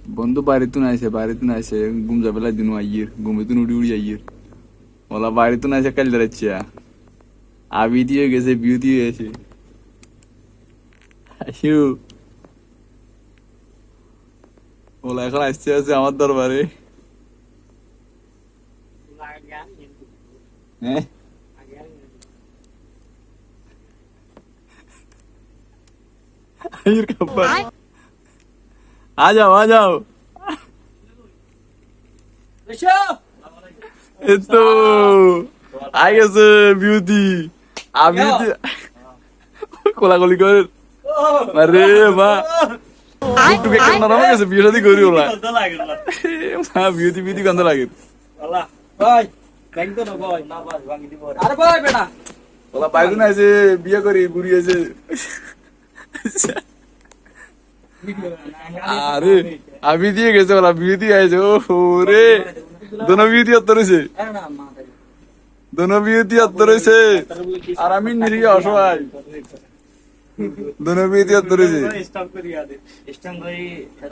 বন্ধু বাড়িতে আইছে ঘুমজা বেলা দিন আইয়ের ঘুমে তুন উড়ি উড়ি আইয়ের ওলা বাড়িতে আইছে কাল দাঁড়াচ্ছি আবি দিয়ে গেছে বিউ দিয়ে গেছে আইউ ওলা এখন আসছে আছে আমার দরবারে হ্যাঁ আইয়ের কাপড় आ जाओ তো আই গেছে বিউটি আমি কোলাগুলি করে আরে মা টুকে কেন নামা গেছে বিয়ে শাদী করি ওলা মা বিউটি বিউটি গন্ধ লাগে ভাই ব্যাংক তো না ভাই না ভাই ভাঙি দিব আরে ভাই বেটা ওলা বাইরে না আছে বিয়ে করি বুড়ি আছে আরে আমি দিয়ে গেছে ওলা বিউটি আইছে ও রে দোনো বিউটি অত্তরেছে দোনো বিউটি অত্তরেছে আর আমি নিরীহ অসহায় দোনো বিউটি অত্তরেছে স্টপ করি